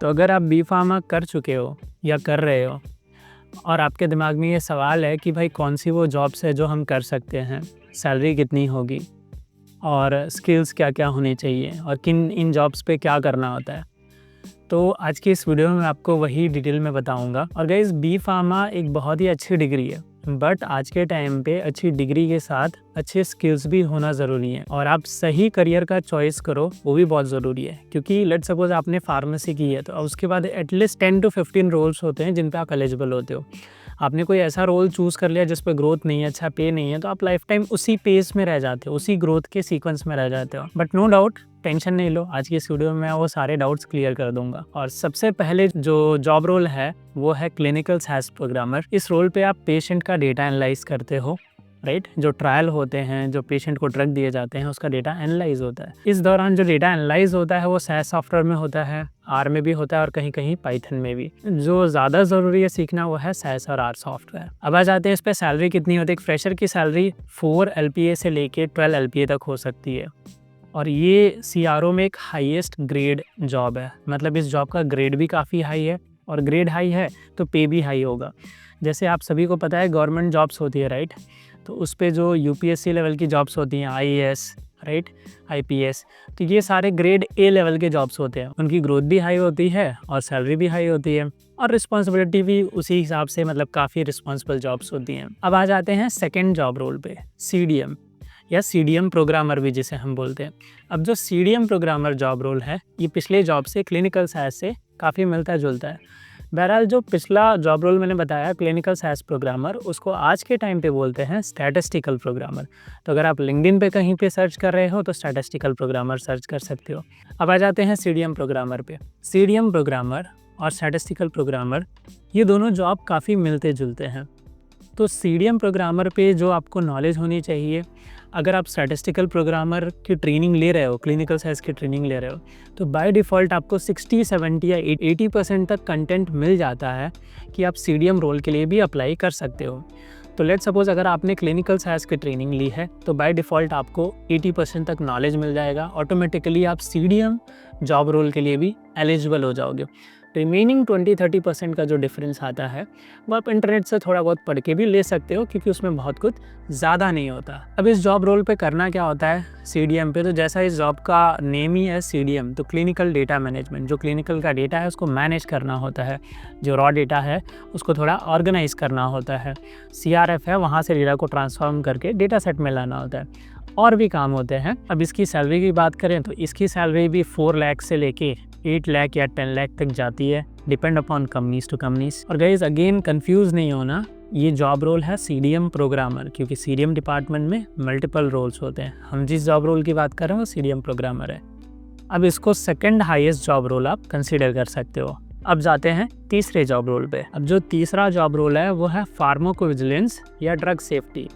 तो अगर आप बी फार्मा कर चुके हो या कर रहे हो और आपके दिमाग में ये सवाल है कि भाई कौन सी वो जॉब्स है जो हम कर सकते हैं, सैलरी कितनी होगी और स्किल्स क्या क्या होनी चाहिए और किन इन जॉब्स पे क्या करना होता है, तो आज की इस वीडियो में मैं आपको वही डिटेल में बताऊंगा। और गाइस, बी फार्मा एक बहुत ही अच्छी डिग्री है, बट आज के टाइम पे अच्छी डिग्री के साथ अच्छे स्किल्स भी होना ज़रूरी है और आप सही करियर का चॉइस करो वो भी बहुत ज़रूरी है। क्योंकि लेट्स सपोज आपने फार्मेसी की है तो उसके बाद एटलीस्ट 10 to 15 रोल्स होते हैं जिन पे आप एलिजिबल होते हो। आपने कोई ऐसा रोल चूज़ कर लिया जिस पे ग्रोथ नहीं है, अच्छा पे नहीं है, तो आप लाइफ टाइम उसी पेस में रह जाते हो, उसी ग्रोथ के सीक्वेंस में रह जाते हो। बट नो डाउट, टेंशन नहीं लो, आज की इस वीडियो में मैं वो सारे डाउट्स क्लियर कर दूंगा। और सबसे पहले जो जॉब रोल है वो है क्लिनिकल सैस प्रोग्रामर। इस रोल पे आप पेशेंट का डेटा एनालाइज करते हो, राइट। जो ट्रायल होते हैं, जो पेशेंट को ड्रग दिए जाते हैं, उसका डेटा एनालाइज होता है। इस दौरान जो डेटा एनालाइज होता है वो सैस सॉफ्टवेयर में होता है, आर में भी होता है और कहीं कहीं पाइथन में भी। जो ज़्यादा ज़रूरी है सीखना वो है सैस और आर सॉफ्टवेयर। अब आ जाते हैं इस पर सैलरी कितनी होती है। एक फ्रेशर की सैलरी 4 LPA से लेके 12 LPA तक हो सकती है और ये CRO में एक हाईएस्ट ग्रेड जॉब है। मतलब इस जॉब का ग्रेड भी काफ़ी हाई है और ग्रेड हाई है तो पे भी हाई होगा। जैसे आप सभी को पता है गवर्नमेंट जॉब्स होती है, राइट। तो उस पे जो UPSC लेवल की जॉब्स होती हैं, IAS, राइट, IPS, तो ये सारे ग्रेड A लेवल के जॉब्स होते हैं। उनकी ग्रोथ भी हाई होती है और सैलरी भी हाई होती है और रिस्पॉन्सिबिलिटी भी उसी हिसाब से, मतलब काफ़ी रिस्पॉन्सिबल जॉब्स होती हैं। अब आ जाते हैं सेकेंड जॉब रोल पे, CDM या CDM प्रोग्रामर भी जिसे हम बोलते हैं। अब जो CDM प्रोग्रामर जॉब रोल है ये पिछले जॉब से, क्लिनिकल सैस से काफ़ी मिलता जुलता है। बहरहाल जो पिछला जॉब रोल मैंने बताया क्लिनिकल सैस प्रोग्रामर, उसको आज के टाइम पे बोलते हैं स्टैटिस्टिकल प्रोग्रामर। तो अगर आप लिंक्डइन पे कहीं पे सर्च कर रहे हो तो स्टैटिस्टिकल प्रोग्रामर सर्च कर सकते हो। अब आ जाते हैं CDM प्रोग्रामर पे। CDM प्रोग्रामर और स्टैटिस्टिकल प्रोग्रामर ये दोनों जॉब काफ़ी मिलते जुलते हैं। तो CDM प्रोग्रामर पे जो आपको नॉलेज होनी चाहिए, अगर आप स्टैटिस्टिकल प्रोग्रामर की ट्रेनिंग ले रहे हो, क्लिनिकल साइंस की ट्रेनिंग ले रहे हो, तो बाय डिफ़ॉल्ट आपको 60, 70 या 80% तक कंटेंट मिल जाता है कि आप CDM रोल के लिए भी अप्लाई कर सकते हो। तो लेट्स सपोज अगर आपने क्लिनिकल साइंस की ट्रेनिंग ली है तो बाय डिफ़ॉल्ट आपको 80% तक नॉलेज मिल जाएगा। ऑटोमेटिकली आप CDM जॉब रोल के लिए भी एलिजिबल हो जाओगे। रिमेनिंग 20-30% का जो डिफरेंस आता है वो आप इंटरनेट से थोड़ा बहुत पढ़ के भी ले सकते हो, क्योंकि उसमें बहुत कुछ ज़्यादा नहीं होता। अब इस जॉब रोल पे करना क्या होता है CDM पे, तो जैसा इस जॉब का नेम ही है CDM, तो क्लिनिकल डेटा मैनेजमेंट। जो क्लिनिकल का डेटा है उसको मैनेज करना होता है, जो रॉ डेटा है उसको थोड़ा ऑर्गेनाइज करना होता है। CRF है, वहाँ से डेटा को ट्रांसफॉर्म करके डेटा सेट में लाना होता है। और भी काम होते हैं। अब इसकी सैलरी की बात करें तो इसकी सैलरी भी 4 लाख से लेके 8 लाख या 10 लाख तक जाती है, depend upon companies to companies. और गाइस अगेन कंफ्यूज नहीं होना, ये जॉब रोल है CDM प्रोग्रामर, क्योंकि CDM डिपार्टमेंट में मल्टीपल रोल्स होते हैं। हम जिस जॉब रोल की बात कर रहे हैं वो CDM प्रोग्रामर है। अब इसको सेकंड हाईएस्ट जॉब रोल आप कंसिडर कर सकते हो। अब जाते हैं तीसरे जॉब रोल पे। अब जो तीसरा जॉब रोल है वो है फार्माकोविजिलेंस या ड्रग सेफ्टी।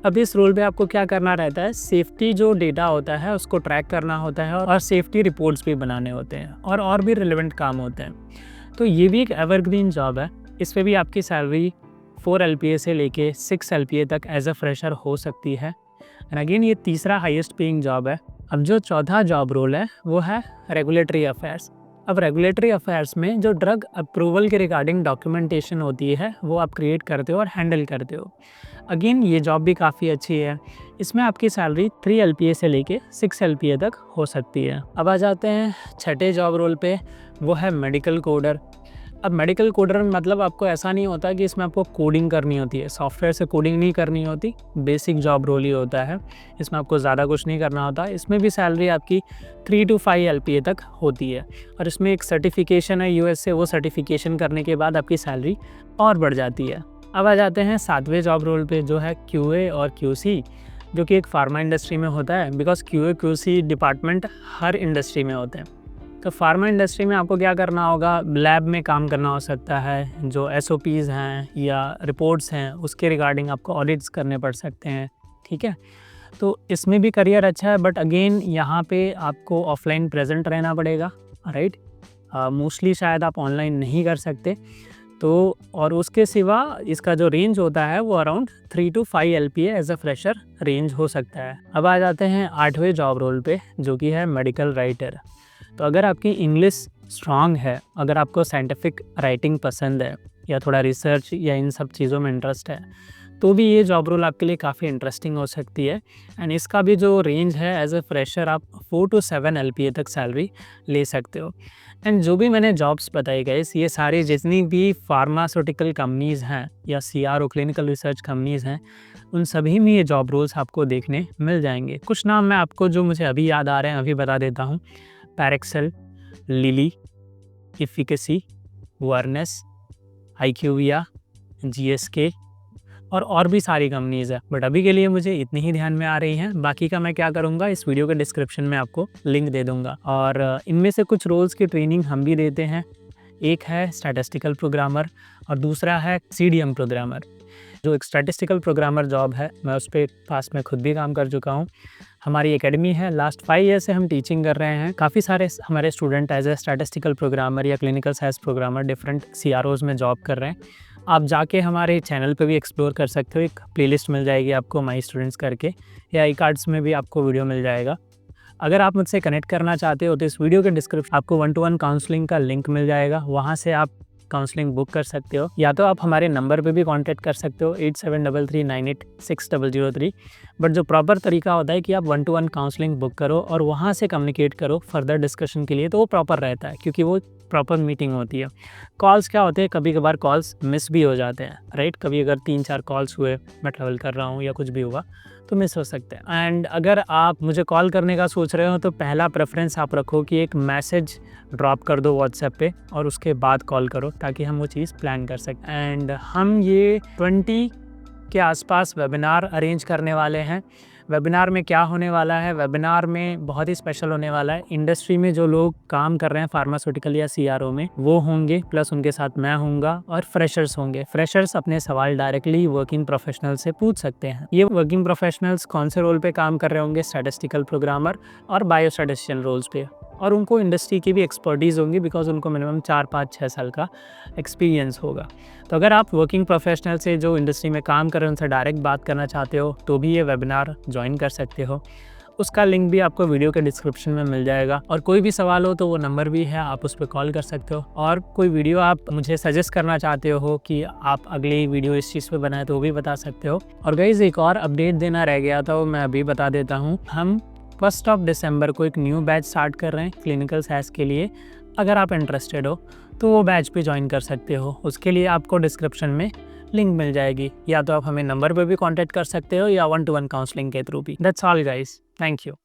अब इस रोल पे आपको क्या करना रहता है, सेफ्टी जो डेटा होता है उसको ट्रैक करना होता है और सेफ्टी रिपोर्ट्स भी बनाने होते हैं और भी रिलेवेंट काम होते हैं। तो ये भी एक एवरग्रीन जॉब है। इस पे भी आपकी सैलरी 4 LPA से लेके 6 LPA तक एज अ फ्रेशर हो सकती है। एंड अगेन ये तीसरा हाईएस्ट पेइंग जॉब है। अब जो चौथा जॉब रोल है वो है रेगुलेटरी अफेयर्स। अब रेगुलेटरी अफेयर्स में जो ड्रग अप्रूवल के रिगार्डिंग डॉक्यूमेंटेशन होती है वो आप क्रिएट करते हो और हैंडल करते हो। अगेन ये जॉब भी काफ़ी अच्छी है। इसमें आपकी सैलरी 3 LPA से लेके 6 LPA तक हो सकती है। अब आ जाते हैं छठे जॉब रोल पे, वो है मेडिकल कोडर। अब मेडिकल कोडर में मतलब आपको ऐसा नहीं होता कि इसमें आपको कोडिंग करनी होती है, सॉफ्टवेयर से कोडिंग नहीं करनी होती, बेसिक जॉब रोल ही होता है। इसमें आपको ज़्यादा कुछ नहीं करना होता। इसमें भी सैलरी आपकी 3 to 5 LPA तक होती है और इसमें एक सर्टिफिकेशन है US से, वो सर्टिफिकेशन करने के बाद आपकी सैलरी और बढ़ जाती है। अब आ जाते हैं सातवें जॉब रोल पे, जो है QA और QC, जो कि एक फार्मा इंडस्ट्री में होता है। Because QA QC department her industry में होते हैं। तो फार्मा इंडस्ट्री में आपको क्या करना होगा, लैब में काम करना हो सकता है, जो SOPs हैं या रिपोर्ट्स हैं उसके रिगार्डिंग आपको ऑडिट्स करने पड़ सकते हैं, ठीक है। तो इसमें भी करियर अच्छा है, बट अगेन यहाँ पे आपको ऑफलाइन प्रेजेंट रहना पड़ेगा, राइट। मोस्टली शायद आप ऑनलाइन नहीं कर सकते। तो और उसके सिवा इसका जो रेंज होता है वो around 3 to 5 LPA as a fresher range हो सकता है। अब आ जाते हैं आठवें जॉब रोल पे, जो कि है मेडिकल राइटर। तो अगर आपकी इंग्लिश स्ट्रॉन्ग है, अगर आपको साइंटिफिक राइटिंग पसंद है या थोड़ा रिसर्च या इन सब चीज़ों में इंटरेस्ट है, तो भी ये जॉब रोल आपके लिए काफ़ी इंटरेस्टिंग हो सकती है। एंड इसका भी जो रेंज है, एज ए फ्रेशर आप 4 to 7 LPA तक सैलरी ले सकते हो। एंड जो भी मैंने जॉब्स बताई गाइस, ये सारी जितनी भी फार्मास्यूटिकल कंपनीज़ हैं या CRO क्लिनिकल रिसर्च कंपनीज़ हैं, उन सभी में ये जॉब रोल्स आपको देखने मिल जाएंगे। कुछ नाम मैं आपको जो मुझे अभी याद आ रहे हैं अभी बता देता हूँ। पैरेक्सेल, लिली, एफिकेसी, वर्नेस, IQVIA, GSK और भी सारी कंपनीज़ है, बट अभी के लिए मुझे इतनी ही ध्यान में आ रही हैं। बाकी का मैं क्या करूँगा, इस वीडियो के डिस्क्रिप्शन में आपको लिंक दे दूँगा। और इनमें से कुछ रोल्स की ट्रेनिंग हम भी देते हैं। एक है स्टैटिस्टिकल प्रोग्रामर और दूसरा है CDM प्रोग्रामर। जो एक स्टैटिस्टिकल प्रोग्रामर जॉब है, मैं उस पे पास में खुद भी काम कर चुका हूँ। हमारी एकेडमी है, लास्ट 5 ईयर से हम टीचिंग कर रहे हैं। काफ़ी सारे हमारे student as a statistical programmer या clinical science programmer different CROs में जॉब कर रहे हैं। आप जाके हमारे चैनल पे भी एक्सप्लोर कर सकते हो। एक प्लेलिस्ट मिल जाएगी आपको माई स्टूडेंट्स करके, या आई कार्ड्स में भी आपको वीडियो मिल जाएगा। अगर आप मुझसे कनेक्ट करना चाहते हो तो इस वीडियो के डिस्क्रिप्शन आपको 1-to-1 काउंसलिंग का लिंक मिल जाएगा, वहाँ से आप काउंसलिंग बुक कर सकते हो। या तो आप हमारे नंबर पे भी कांटेक्ट कर सकते हो 8733986003। बट जो प्रॉपर तरीका होता है कि आप 1-to-1 काउंसलिंग बुक करो और वहाँ से कम्युनिकेट करो फर्दर डिस्कशन के लिए, तो वो प्रॉपर रहता है, क्योंकि वो प्रॉपर मीटिंग होती है। कॉल्स क्या होते हैं, कभी कभार कॉल्स मिस भी हो जाते हैं, राइट। कभी अगर 3-4 कॉल्स हुए, मैं ट्रैवल कर रहा हूँ या कुछ भी हुआ, तो मिस हो सकते हैं। एंड अगर आप मुझे कॉल करने का सोच रहे हो तो पहला प्रेफरेंस आप रखो कि एक मैसेज ड्रॉप कर दो व्हाट्सएप पे और उसके बाद कॉल करो, ताकि हम वो चीज़ प्लान कर सकें। एंड हम ये 20 के आसपास वेबिनार अरेंज करने वाले हैं। वेबिनार में क्या होने वाला है, वेबिनार में बहुत ही स्पेशल होने वाला है। इंडस्ट्री में जो लोग काम कर रहे हैं फार्मास्यूटिकल या CRO में, वो होंगे, प्लस उनके साथ मैं होऊंगा, और फ्रेशर्स होंगे। फ्रेशर्स अपने सवाल डायरेक्टली वर्किंग प्रोफेशनल से पूछ सकते हैं। ये वर्किंग प्रोफेशनल्स कौन से रोल पे काम कर रहे होंगे, स्टैटिस्टिकल प्रोग्रामर और बायोस्टैटिस्टिशियन रोल्स पे, और उनको इंडस्ट्री की भी एक्सपर्टीज़ होंगी, बिकॉज उनको मिनिमम 4-5-6 साल का एक्सपीरियंस होगा। तो अगर आप वर्किंग प्रोफेशनल से जो इंडस्ट्री में काम कर रहे हैं उनसे डायरेक्ट बात करना चाहते हो, तो भी ये वेबिनार ज्वाइन कर सकते हो। उसका लिंक भी आपको वीडियो के डिस्क्रिप्शन में मिल जाएगा। और कोई भी सवाल हो तो वो नंबर भी है, आप उस पर कॉल कर सकते हो। और कोई वीडियो आप मुझे सजेस्ट करना चाहते हो कि आप अगली वीडियो इस चीज़ पे बनाए, तो वो भी बता सकते हो। और गाइस, एक और अपडेट देना रह गया था, वो मैं अभी बता देता हूँ। हम 1 दिसंबर को एक न्यू बैच स्टार्ट कर रहे हैं क्लिनिकल साइंस के लिए। अगर आप इंटरेस्टेड हो तो वो बैच पे ज्वाइन कर सकते हो। उसके लिए आपको डिस्क्रिप्शन में लिंक मिल जाएगी, या तो आप हमें नंबर पे भी कांटेक्ट कर सकते हो या 1-to-1 काउंसलिंग के थ्रू भी। That's all guys, thank you.